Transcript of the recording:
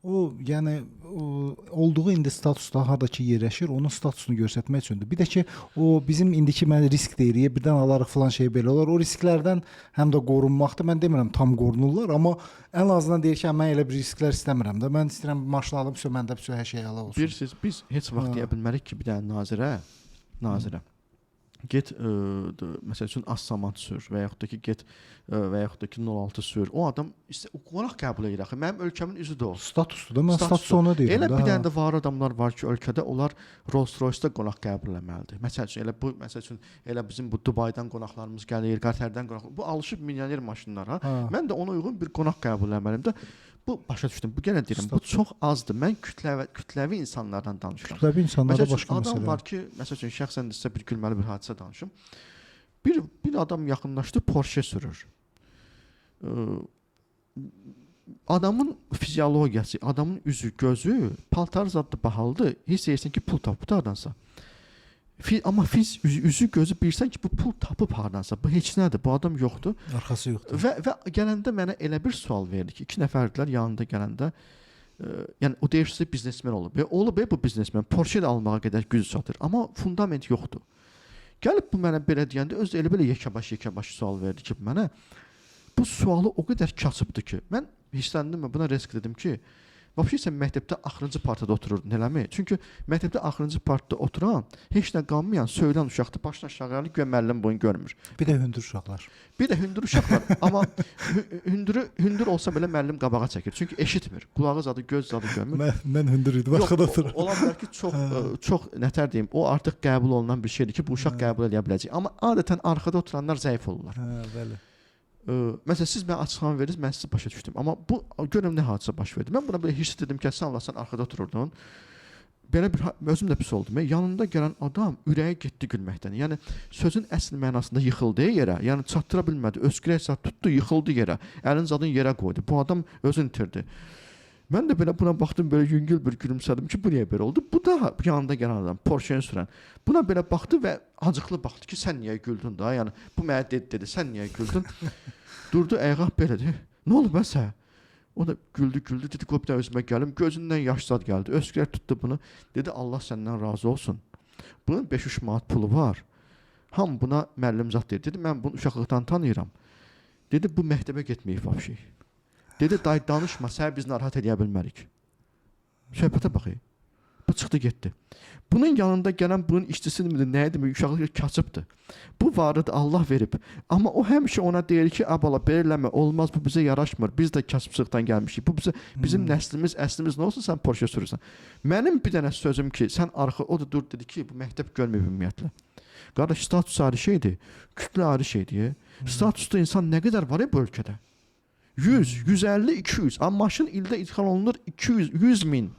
O yəni olduğu indi statusda hardakı yerləşir, onun statusunu göstərmək üçündür. Bir də ki, o bizim indiki mən risk deyirik, birdən alarıq falan şey belə olar. O risklərdən həm də qorunmaqdır. Mən demirəm tam qorunurlar, amma ən azından deyir ki, mən elə bir risklər istəmirəm də. Mən istəyirəm maşın alım, məndə hər şey əla olsun. Biz heç vaxt deyə bilmərik ki, bir dənə nazirə get məsəl üçün Assamat sür və yaxud da ki get və yaxud da ki 06 sür. O adam o qonaq qəbul edir axı. Mənim ölkəmin üzüdür o. Statusdur da, mən status onu deyirəm. Elə bir dənə də var adamlar var ki, ölkədə onlar Rolls-Royce-da qonaq qəbul etməlidir. Məsəl üçün elə bizim bu Dubaydan qonaqlarımız gəlir, Qətərdən qonaq. Bu alışıb milyoner maşınlar ha. Mən də ona uyğun bir qonaq qəbul etməliyəm də. Bu başa düşdüm. Bu yenə deyirəm, bu çox azdır. Mən kütləvi insanlardan danışıram. Kütləvi insanlara başqa məsələ. Adam var ki, məsəl üçün şəxsən sizə bir gülməli bir hadisə danışım. Bir adam yaxınlaşdı, Porsche sürür. Adamın fiziologiyası, adamın üzü, gözü, paltarı zaddı bahalıdır. Hiss edirsən ki, pul tapıb hardansa. Amma üzü, gözü bilirsən ki, bu pul tapıb hardansa. Bu heç nədir, bu adam yoxdur. Arxası yoxdur. Və gələndə mənə elə bir sual verdi ki, 2 nəfərdilər yanında gələndə, yəni o deyir sizə biznesmen olub. Olub bu biznesmen, Porsche də almağa qədər gücü çatır. Amma fundament yoxdur. Gəlib bu mənə belə deyəndə, özü elə belə yekəbaş sual verdi ki, mənə bu sualı o qədər kasıbdır ki, mən hissləndim və buna risk dedim ki, vəbşi sən məktəbdə axırıncı partada otururdun, eləmi? Çünki məktəbdə axırıncı partada oturan, heç nə qanmayan, söylən uşaqdır, başına aşağı gəlir, güya müəllim boyun görmür. Bir də hündür uşaqlar. Amma hündür olsa belə müəllim qabağa çəkir. Çünki eşitmir, qulağı zadı, göz zadı görmür. Mən hündür idim, arxada oturur. Ola bilər ki, çox nətər deyim, o artıq qəbul olunan bir şeydir ki, bu uşaq qəbul edə biləcək. Amma adətən arxada oturanlar zəif olurlar. Bəli. Məsələn, siz mənə açıqlama verirsiniz, mən sizi başa düşdüm. Amma bu görüm nə hadisə baş verdi. Mən buna belə hiss dedim ki, sən Allah, sən arxada otururdun. Belə bir özüm də pis oldum. Yanında gələn adam ürəyi getdi gülməkdən. Yəni sözün əsl mənasında yıxıldı yerə. Yəni çatdıra bilmədi. Öskürək tutdu, yıxıldı yerə. Əlin zadını yerə qoydu. Bu adam özünü itirdi. Mən də belə buna baxdım, belə yüngül bir gülümsədim ki, bu niyə belə oldu? Bu da yanında gələn adam, Porsche-ni sürən. Buna belə baxdı və acıqlı baxdı ki, sən niyə güldün da? Yəni bu mənə dedi, sən niyə güldün? Durdu, ayağa belə dedi. Nə olub bəsə? O da güldü, dedi, qoy bir də özümə gəlim. Gözündən yaş zad gəldi. Öskürək tutdu bunu. Dedi, Allah səndən razı olsun. Bunun 5-3 manat pulu var. Ham buna müəllim zad dedi. Dedi, mən bunu uşaqlıqdan tanıyıram. Dedi, bu məktəbə getməyib vəbşi. Dedi, day danışma, sən biz narahat edə bilmərik. Söhbətə baxı. Bu çıxdı, getdi. Bunun yanında gələn bunun işçisi nə idi? Uşaqlıq kasıbdır. Bu varıdır, Allah verib. Amma o həmişə ona deyir ki, abala, belə eləmə, olmaz, bu bizə yaraşmır. Biz də kasıbçılıqdan gəlmişik. Bu bizim nəslimiz, əslimiz nə olsun, sən Porsche sürürsən. Mənim bir dənə sözüm ki, sən arxa, o da dur dedi ki, bu məktəb görməyib ümumiyyətlə. Qardaş, status ayrı şeydir, kütlə ayrı şeydir. Statusda insan nə qədər var bu ölkədə? 100, 150, 200. Amma maşın ildə idxal olunur 200, 100 min.